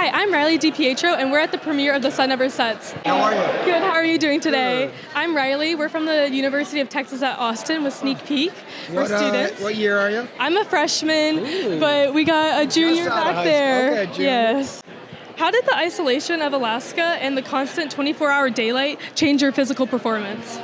Hi, I'm Riley D Petro, and we're at the premiere of The Sun Never Sets. How are you? Good, how are you doing today? Good. I'm Riley. We're from the University of Texas at Austin with Sneak Peek. We're students. What year are you? I'm a freshman, Ooh. but we got a junior Just out of back high there. school. Okay, junior. Yes. How did the isolation of Alaska and the constant 24-hour daylight change your physical performance?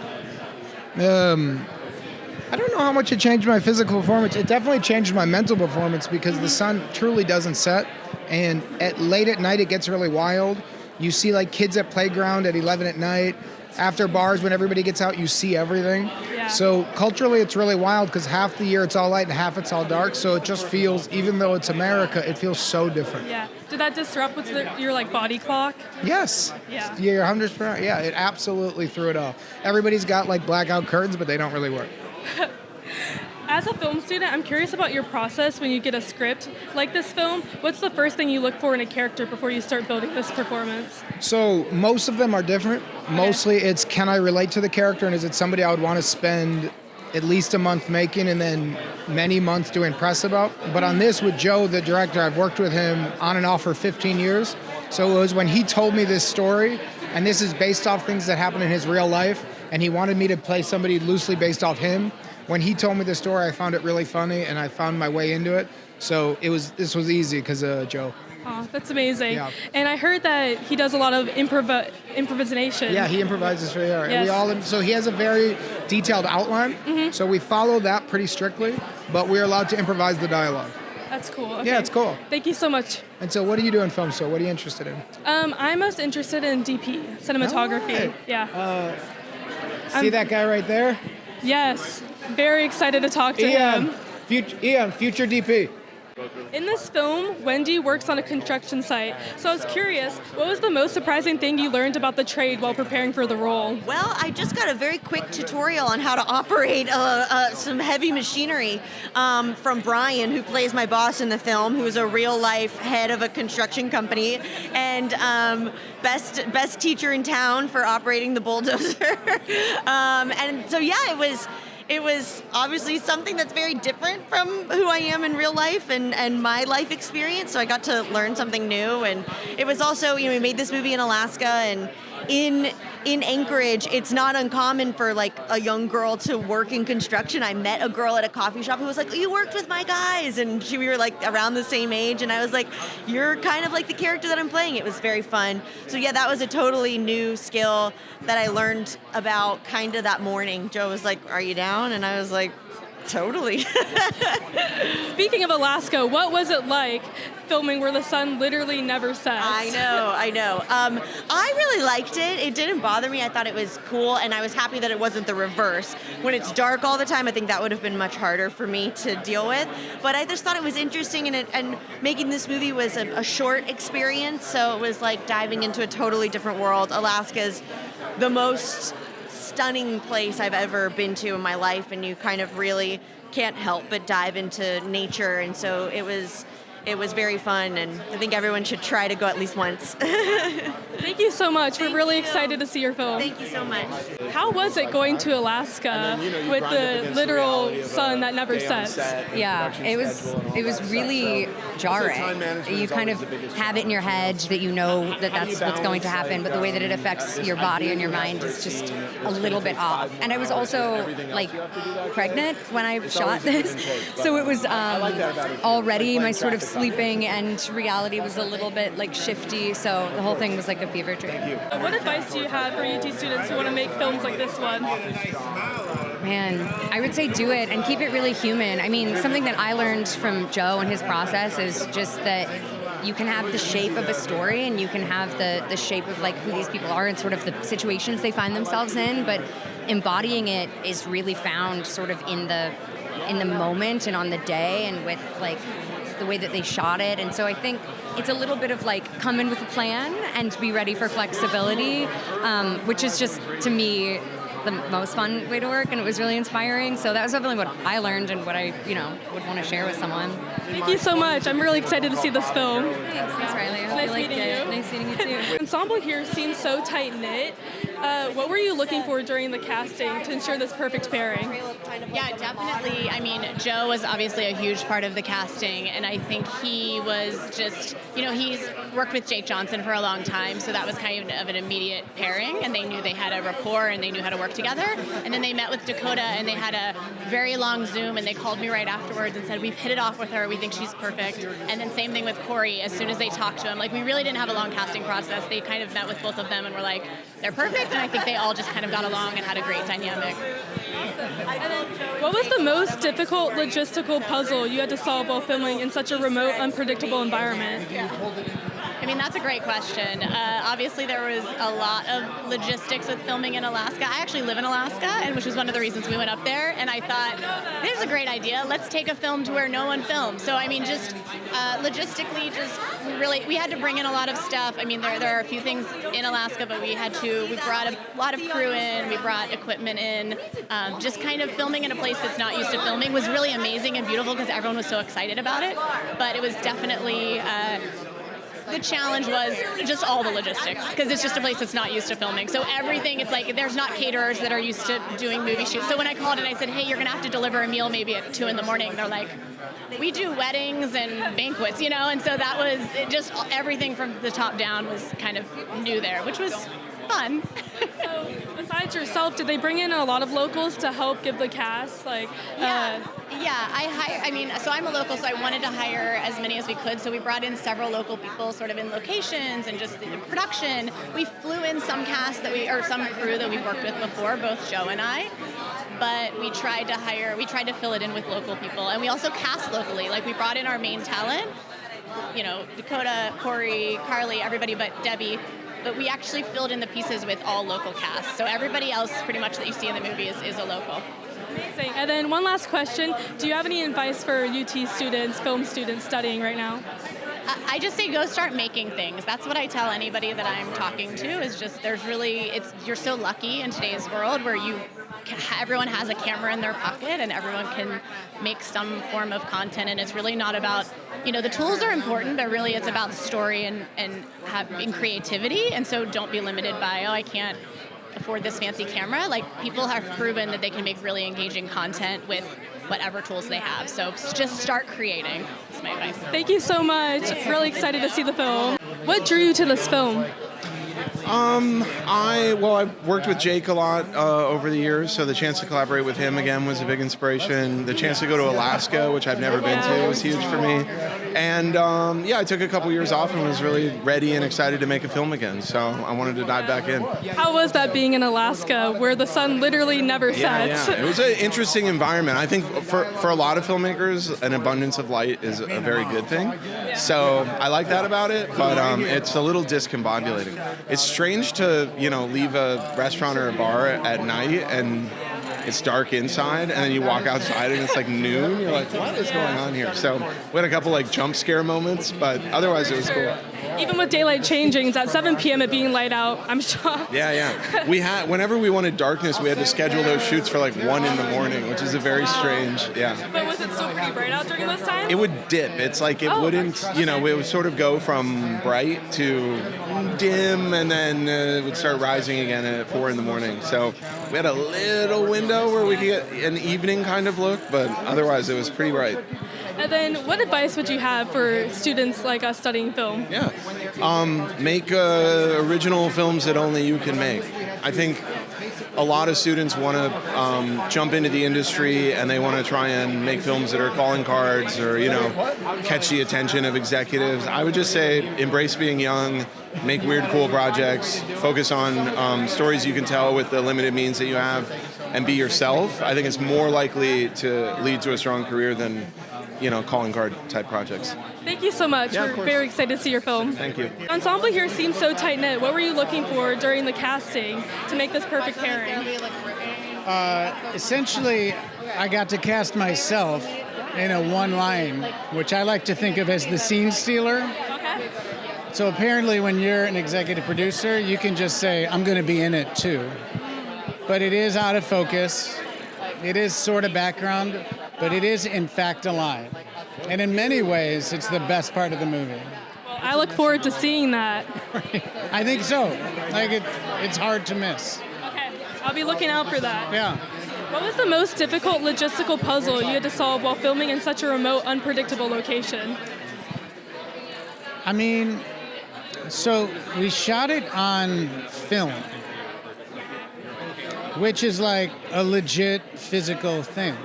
I don't know how much it changed my physical performance. It definitely changed my mental performance because the sun truly doesn't set. And late at night, it gets really wild. You see like kids at playground at 11 at night. After bars, when everybody gets out, you see everything. Yeah. So culturally, it's really wild because half the year it's all light and half it's all dark. So it just feels, even though it's America, it feels so different. Yeah. Did that disrupt your like body clock? Yes. Yeah. You're 100%. Yeah, it absolutely threw it off. Everybody's got like blackout curtains, but they don't really work. As a film student, I'm curious about your process when you get a script like this film. What's the first thing you look for in a character before you start building this performance? So most of them are different. Mostly it's, can I relate to the character, and is it somebody I would want to spend at least a month making and then many months doing press about? But on this with Joe, the director, I've worked with him on and off for 15 years. So it was when he told me this story, and this is based off things that happened in his real life, and he wanted me to play somebody loosely based off him. When he told me the story, I found it really funny, and I found my way into it. So this was easy because of Joe. Oh, that's amazing. Yeah. And I heard that he does a lot of improvisation. Yeah, he improvises really hard. Yes. So he has a very detailed outline. Mm-hmm. So we follow that pretty strictly, but we're allowed to improvise the dialogue. That's cool. Okay. Yeah, it's cool. Thank you so much. And so what do you do in film? So what are you interested in? I'm most interested in DP, cinematography. All right. Yeah. See that guy right there? Yes. Very excited to talk to Ian, him. future DP. In this film, Wendy works on a construction site. So I was curious, what was the most surprising thing you learned about the trade while preparing for the role? Well, I just got a very quick tutorial on how to operate some heavy machinery from Brian, who plays my boss in the film, who is a real-life head of a construction company, and best teacher in town for operating the bulldozer. And so, yeah, it was obviously something that's very different from who I am in real life and my life experience, so I got to learn something new. And it was also, we made this movie in Alaska, and in Anchorage, it's not uncommon for like a young girl to work in construction. I met a girl at a coffee shop who was like, you worked with my guys, and we were like around the same age, and I was like, you're kind of like the character that I'm playing. It was very fun. So yeah, that was a totally new skill that I learned about kind of that morning. Joe was like, are you down? And I was like, totally. Speaking of Alaska, what was it like filming where the sun literally never sets? I know. I really liked it. It didn't bother me. I thought it was cool, and I was happy that it wasn't the reverse. When it's dark all the time, I think that would have been much harder for me to deal with. But I just thought it was interesting, and making this movie was a short experience, so it was like diving into a totally different world. Alaska's the most stunning place I've ever been to in my life, and you kind of really can't help but dive into nature, and so it was very fun, and I think everyone should try to go at least once. Thank you so much. We're really you. excited to see your film. Thank you so much. How was it going to Alaska with the literal sun that never sets? Yeah, it was really jarring. You kind of have it in your head that you know that that's what's going to happen, but the way that it affects your body and your mind is just a little bit off. And I was also like pregnant when I shot this, so it was already my sort of sleeping and reality was a little bit like shifty, so the whole thing was like a fever dream. What advice do you have for UT students who want to make films like this one? Man, I would say do it and keep it really human. I mean, something that I learned from Joe and his process is just that you can have the shape of a story and you can have the shape of like who these people are and sort of the situations they find themselves in, but embodying it is really found sort of in the moment and on the day and with like the way that they shot it. And so I think it's a little bit of like come in with a plan and be ready for flexibility, which is just, to me, the most fun way to work, and it was really inspiring. So that was definitely what I learned and what I, would want to share with someone. Thank you so much. I'm really excited to see this film. Thanks Riley. I hope Nice you liked meeting it. you. Nice meeting you too. The ensemble here seems so tight-knit. What were you looking for during the casting to ensure this perfect pairing? Yeah, definitely. I mean, Joe was obviously a huge part of the casting, and I think he was just, he's worked with Jake Johnson for a long time, so that was kind of an immediate pairing, and they knew they had a rapport and they knew how to work together. And then they met with Dakota, and they had a very long Zoom, and they called me right afterwards and said, we've hit it off with her, we think she's perfect. And then same thing with Corey, as soon as they talked to him, like we really didn't have a long casting process. They kind of met with both of them and were like, they're perfect, and I think they all just kind of got along and had a great dynamic. What was the most difficult logistical puzzle you had to solve while filming in such a remote, unpredictable environment? I mean, that's a great question. Obviously, there was a lot of logistics with filming in Alaska. I actually live in Alaska, and which was one of the reasons we went up there. And I thought, there's a great idea. Let's take a film to where no one films. So, I mean, just logistically, we had to bring in a lot of stuff. I mean, there are a few things in Alaska, but we brought a lot of crew in, we brought equipment in. Just kind of filming in a place that's not used to filming was really amazing and beautiful because everyone was so excited about it. But it was definitely... the challenge was just all the logistics because it's just a place that's not used to filming. So everything, it's like there's not caterers that are used to doing movie shoots. So when I called and I said, hey, you're going to have to deliver a meal maybe at 2 a.m, they're like, we do weddings and banquets, and so that was just everything from the top down was kind of new there, which was fun. So besides yourself, did they bring in a lot of locals to help give the cast? So I'm a local, so I wanted to hire as many as we could. So we brought in several local people sort of in locations and just in production. We flew in some some crew that we've worked with before, both Joe and I. But we tried to fill it in with local people. And we also cast locally. Like we brought in our main talent, Dakota, Corey, Carly, everybody but Debby. But we actually filled in the pieces with all local cast. So everybody else pretty much that you see in the movie is a local. Amazing. And then one last question. Do you have any advice for UT students, film students studying right now? I just say go start making things. That's what I tell anybody that I'm talking to is just you're so lucky in today's world where everyone has a camera in their pocket and everyone can make some form of content, and it's really not about, the tools are important, but really it's about story and having creativity, and so don't be limited by, I can't afford this fancy camera. Like people have proven that they can make really engaging content with whatever tools they have. So just start creating. That's my advice. Thank you so much. Really excited to see the film. What drew you to this film? I worked with Jake a lot over the years, so the chance to collaborate with him again was a big inspiration. The chance to go to Alaska, which I've never been to, was huge for me. And I took a couple years off and was really ready and excited to make a film again, so I wanted to dive back in. How was that being in Alaska, where the sun literally never sets? Yeah. It was an interesting environment. I think for a lot of filmmakers, an abundance of light is a very good thing. So I like that about it, but it's a little discombobulating. It's strange to, leave a restaurant or a bar at night and it's dark inside, and then you walk outside and it's like noon. You're like, what is going on here? So we had a couple jump scare moments, but otherwise it was cool. Even with daylight changing, it's at 7 p.m. it being light out. I'm shocked. Yeah. Whenever we wanted darkness, we had to schedule those shoots for 1 a.m, which is a very strange, But was it still pretty bright out during those times? It would dip. It's like it wouldn't, it would sort of go from bright to dim, and then it would start rising again at 4 a.m. So we had a little window where we could get an evening kind of look, but otherwise it was pretty bright. And then what advice would you have for students like us studying film? Yeah. Make original films that only you can make. I think a lot of students want to jump into the industry and they want to try and make films that are calling cards or, catch the attention of executives. I would just say embrace being young, make weird, cool projects, focus on stories you can tell with the limited means that you have, and be yourself. I think it's more likely to lead to a strong career than calling card type projects. Thank you so much. Yeah, We're very excited to see your film. Thank you. The ensemble here seems so tight-knit. What were you looking for during the casting to make this perfect pairing? Essentially, I got to cast myself in a one line, which I like to think of as the scene stealer. Okay. So apparently when you're an executive producer, you can just say, I'm going to be in it too. But it is out of focus. It is sort of background, but it is in fact a line. And in many ways, it's the best part of the movie. Well, I look forward to seeing that. I think so. Like it's hard to miss. Okay, I'll be looking out for that. Yeah. What was the most difficult logistical puzzle you had to solve while filming in such a remote, unpredictable location? I mean, so we shot it on film, which is like a legit physical thing.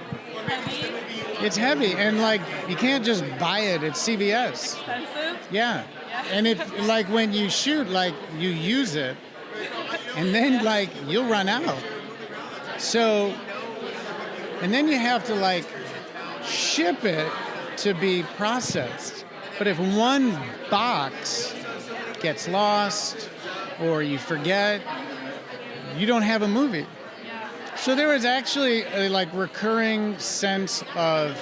It's heavy, and like you can't just buy it at CVS. Expensive? Yeah. And if like when you shoot, like you use it, and then like you'll run out. So, and then you have to like ship it to be processed. But if one box gets lost or you forget, you don't have a movie. So there was actually a like recurring sense of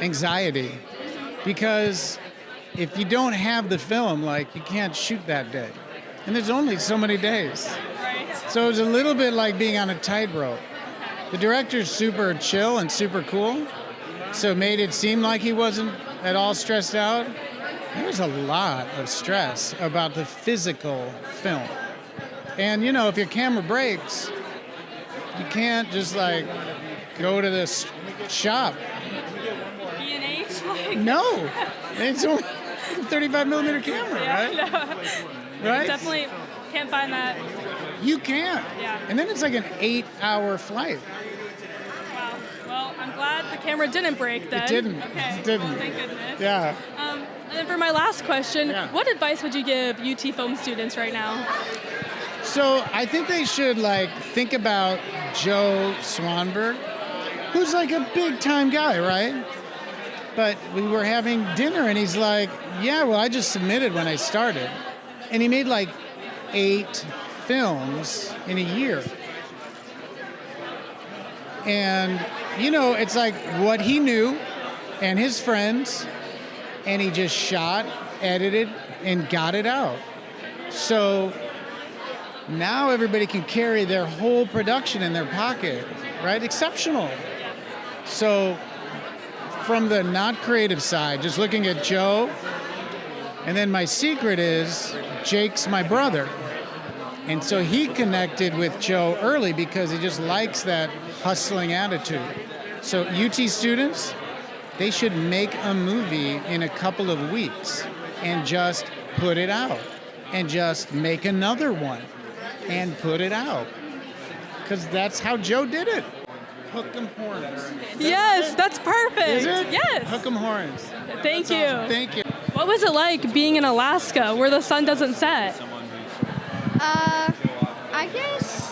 anxiety because if you don't have the film, like you can't shoot that day. And there's only so many days. So it was a little bit like being on a tightrope. The director's super chill and super cool, so it made it seem like he wasn't at all stressed out. There's a lot of stress about the physical film. And you know, if your camera breaks, you can't just like go to this shop. B&H? Like... No, it's only a 35 millimeter camera, right? No. Right? Definitely can't find that. You can't. Yeah. And then it's like an 8-hour flight. Wow. Well, I'm glad the camera didn't break then. It didn't. Okay. It didn't. Well, thank goodness. Yeah. And then for my last question, what advice would you give UT film students right now? So I think they should like think about Joe Swanberg, who's like a big time guy, right? But we were having dinner and he's like, yeah, well, I just submitted when I started. And he made like 8 films in a year. And, you know, it's like what he knew and his friends, and he just shot, edited, and got it out. So now everybody can carry their whole production in their pocket, right? Exceptional. So from the not creative side, just looking at Joe, and then my secret is Jake's my brother. And so he connected with Joe early because he just likes that hustling attitude. So UT students, they should make a movie in a couple of weeks and just put it out and just make another one and put it out. Because that's how Joe did it. Hook 'em horns. Yes, that's perfect. Is it? Yes. Hook 'em horns. Thank That's you. awesome. Thank you. What was it like being in Alaska where the sun doesn't set? I guess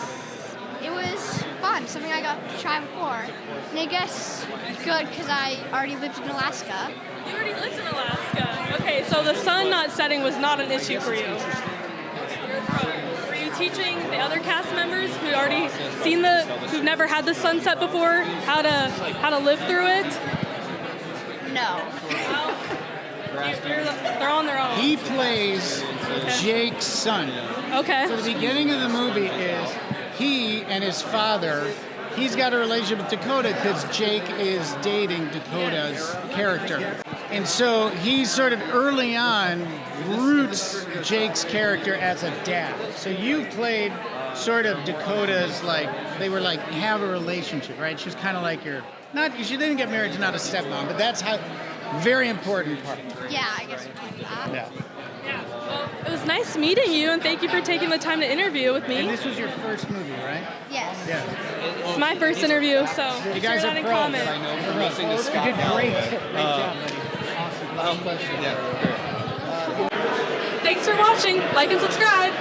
it was fun, something I got to try before. And I guess good because I already lived in Alaska. You already lived in Alaska. Okay, so the sun not setting was not an issue for you. You're a pro. Were you teaching the other cast members who'd already seen who've never had the sunset before, how to live through it? No. They're on their own. He plays Jake's son. Okay. So the beginning of the movie is he and his father. He's got a relationship with Dakota because Jake is dating Dakota's character. And so he sort of early on roots Jake's character as a dad. So you played sort of Dakota's, like, they were like, have a relationship, right? She's kind of like she didn't get married to not a stepmom, but that's how, very important part. Yeah, I guess it was that. Yeah. Well, it was nice meeting you, and thank you for taking the time to interview with me. And this was your first movie, right? Yes. Yeah. It's my first interview, so You guys share are that in pros. common. You did great. Great job, buddy. Awesome. Thanks for watching. Like and subscribe.